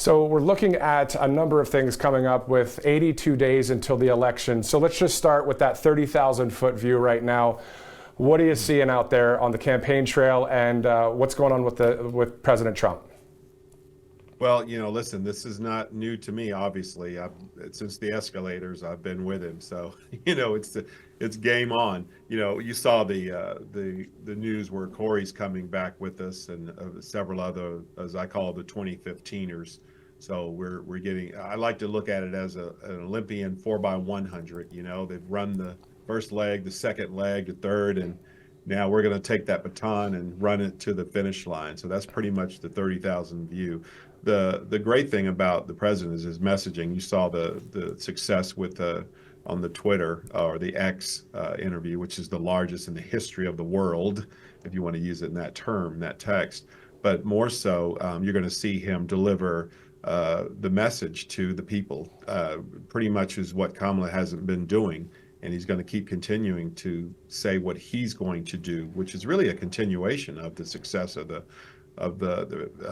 So we're looking at a number of things coming up with 82 days until the election. So let's just start with that 30,000-foot view right now. What are you seeing out there on the campaign trail, and what's going on with President Trump? Well, listen, this is not new to me, obviously. Since the escalators, I've been with him. So, it's game on. You saw the news where Corey's coming back with us, and several other, as I call the 2015ers. So we're getting. I like to look at it as an Olympian 4x100. They've run the first leg, the second leg, the third, and now we're going to take that baton and run it to the finish line. So that's pretty much the 30,000 view. The great thing about the president is his messaging. You saw the success with on the Twitter or the X interview, which is the largest in the history of the world, if you want to use it in that term, that text. But more so, you're going to see him deliver the message to the people. Pretty much is what Kamala hasn't been doing, and he's going to keep continuing to say what he's going to do, which is really a continuation of the success of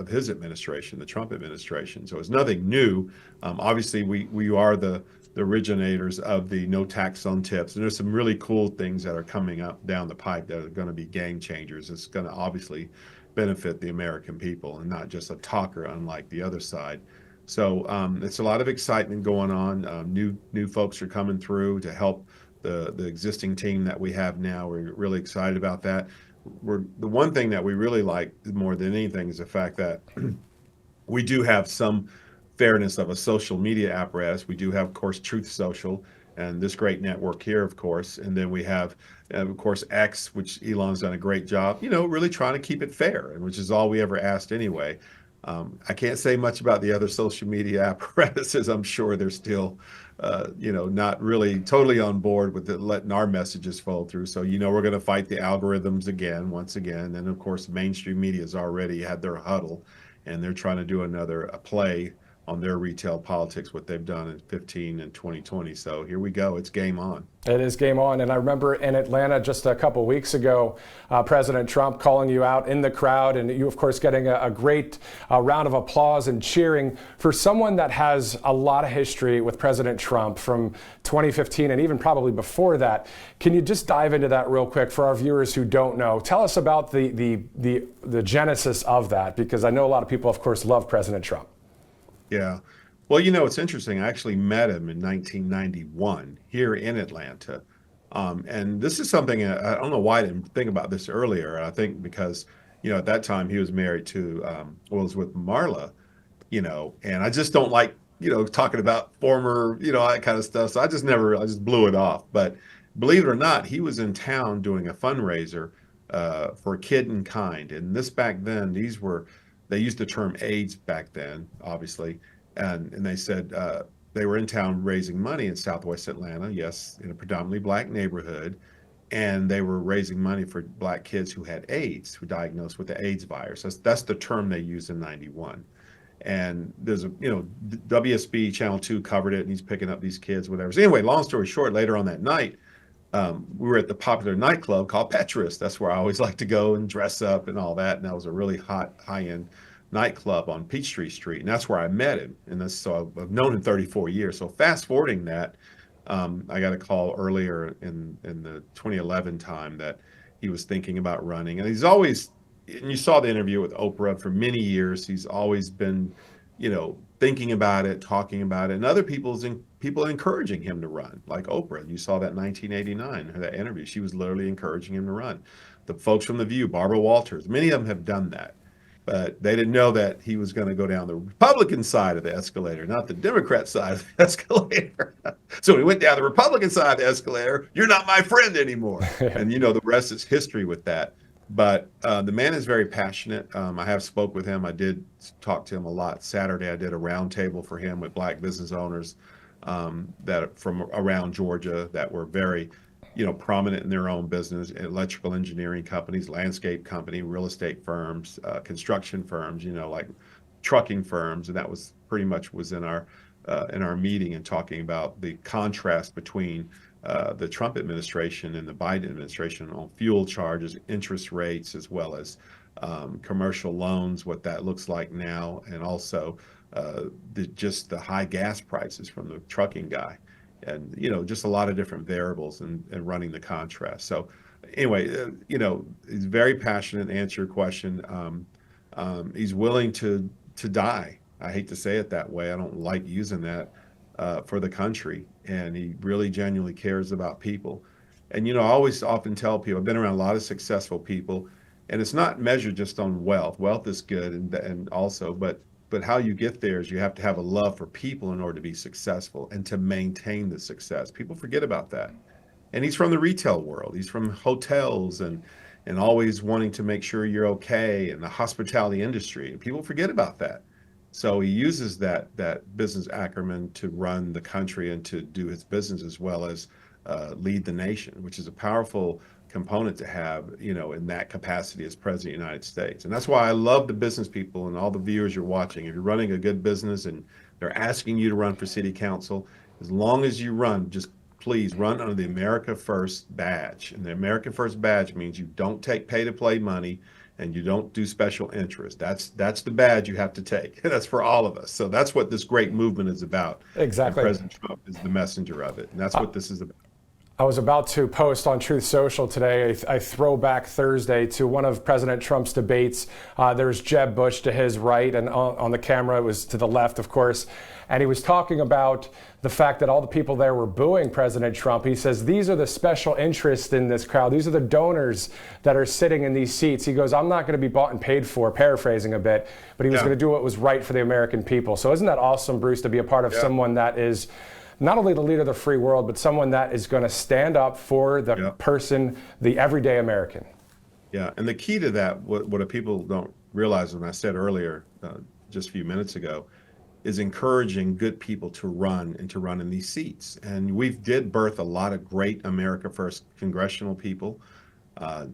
his administration, the Trump administration. So it's nothing new. Obviously, we are the originators of the no tax on tips, and there's some really cool things that are coming up down the pipe that are going to be game changers. It's going to obviously benefit the American people and not just a talker, unlike the other side. So it's a lot of excitement going on. New folks are coming through to help the existing team that we have now. We're really excited about that. The one thing that we really like more than anything is the fact that we do have some fairness of a social media apparatus. We do have, of course, Truth Social and this great network here, of course. And then we have, of course, X, which Elon's done a great job, really trying to keep it fair, and which is all we ever asked anyway. I can't say much about the other social media apparatuses. I'm sure they're still, not really totally on board with letting our messages flow through. So, we're going to fight the algorithms once again. And of course, mainstream media has already had their huddle, and they're trying to do another play on their retail politics, what they've done in 15 and 2020. So here we go. It's game on. It is game on. And I remember in Atlanta just a couple weeks ago, President Trump calling you out in the crowd, and you, of course, getting a great round of applause and cheering for someone that has a lot of history with President Trump from 2015 and even probably before that. Can you just dive into that real quick for our viewers who don't know? Tell us about the genesis of that, because I know a lot of people, of course, love President Trump. Yeah. Well, it's interesting. I actually met him in 1991 here in Atlanta. And this is something, I don't know why I didn't think about this earlier. I think because, at that time he was married to, was with Marla, and I just don't like, talking about former, that kind of stuff. So I just blew it off. But believe it or not, he was in town doing a fundraiser for Kid and Kind. And this back then, they used the term AIDS back then, obviously, and they said they were in town raising money in Southwest Atlanta, yes, in a predominantly black neighborhood, and they were raising money for black kids who had AIDS, who diagnosed with the AIDS virus. That's the term they used in '91. And there's WSB Channel 2 covered it, and he's picking up these kids, whatever. So anyway, long story short, later on that night, we were at the popular nightclub called Petrus. That's where I always like to go and dress up and all that. And that was a really hot, high-end nightclub on Peachtree Street. And that's where I met him. And so I've known him 34 years. So fast forwarding that, I got a call earlier in the 2011 time that he was thinking about running. And he's always, and you saw the interview with Oprah, for many years, he's always been, thinking about it, talking about it, and other people encouraging him to run, like Oprah. You saw that in 1989, that interview. She was literally encouraging him to run. The folks from The View, Barbara Walters, many of them have done that. But they didn't know that he was going to go down the Republican side of the escalator, not the Democrat side of the escalator. So he went down the Republican side of the escalator. You're not my friend anymore. And, the rest is history with that. But the man is very passionate. I have spoke with him. I did talk to him a lot. Saturday, I did a roundtable for him with black business owners that from around Georgia that were very, prominent in their own business, electrical engineering companies, landscape company, real estate firms, construction firms, like trucking firms. And that was pretty much was in our meeting, and talking about the contrast between the Trump administration and the Biden administration on fuel charges, interest rates, as well as commercial loans, what that looks like now, and also just the high gas prices from the trucking guy, and just a lot of different variables and running the contrast. So anyway, he's very passionate. To answer your question, he's willing to die. I hate to say it that way. I don't like using that for the country, and he really genuinely cares about people. And I always often tell people, I've been around a lot of successful people, and it's not measured just on wealth. Wealth is good, and also, but how you get there is you have to have a love for people in order to be successful and to maintain the success. People forget about that. And he's from the retail world. He's from hotels and always wanting to make sure you're okay, and the hospitality industry. And people forget about that. So he uses that business acumen to run the country and to do his business as well as lead the nation, which is a powerful component to have, in that capacity as president of the United States. And that's why I love the business people and all the viewers you're watching. If you're running a good business and they're asking you to run for city council, as long as you run, just please run under the America First badge. And the America First badge means you don't take pay-to-play money and you don't do special interest. That's the badge you have to take. That's for all of us. So that's what this great movement is about. Exactly. And President Trump is the messenger of it. And that's what this is about. I was about to post on Truth Social today a throwback Thursday to one of President Trump's debates. There's Jeb Bush to his right, and on the camera it was to the left, of course. And he was talking about the fact that all the people there were booing President Trump. He says, these are the special interests in this crowd. These are the donors that are sitting in these seats. He goes, I'm not going to be bought and paid for, paraphrasing a bit, but he was going to do what was right for the American people. So isn't that awesome, Bruce, to be a part of someone that is not only the leader of the free world, but someone that is going to stand up for the person, the everyday American? Yeah, and the key to that, what people don't realize, when I said earlier, just a few minutes ago, is encouraging good people to run and to run in these seats. And we did birth a lot of great America First congressional people,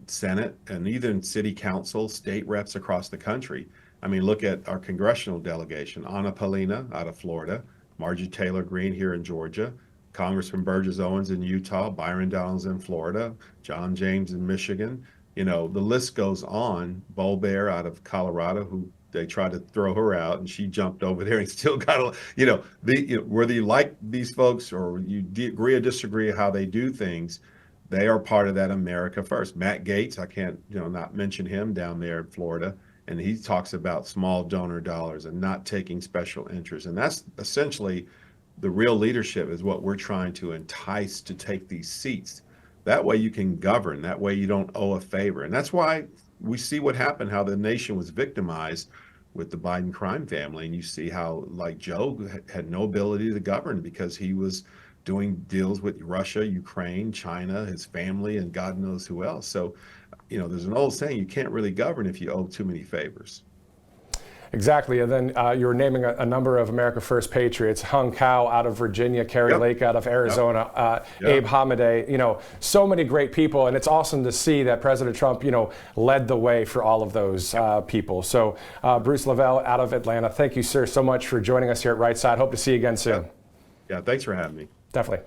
Senate, and even city council, state reps across the country. I mean, look at our congressional delegation, Anna Paulina out of Florida, Marjorie Taylor Greene here in Georgia, Congressman Burgess Owens in Utah, Byron Donalds in Florida, John James in Michigan. The list goes on. Bo Bear out of Colorado, who they tried to throw her out, and she jumped over there and still got whether you like these folks or you agree or disagree how they do things, they are part of that America First. Matt Gaetz, I can't not mention him down there in Florida. And he talks about small donor dollars and not taking special interest. And that's essentially the real leadership, is what we're trying to entice to take these seats. That way you can govern. That way you don't owe a favor. And that's why we see what happened, how the nation was victimized with the Biden crime family. And you see how, like, Joe had no ability to govern because he was doing deals with Russia, Ukraine, China, his family, and God knows who else. So, there's an old saying, you can't really govern if you owe too many favors. Exactly. And then you were naming a number of America First patriots: Hung Cao out of Virginia, Kerry Lake out of Arizona, Abe Hamadeh, so many great people. And it's awesome to see that President Trump, led the way for all of those people. So Bruce LeVell out of Atlanta, thank you, sir, so much for joining us here at Right Side. Hope to see you again soon. Yeah, thanks for having me. Definitely.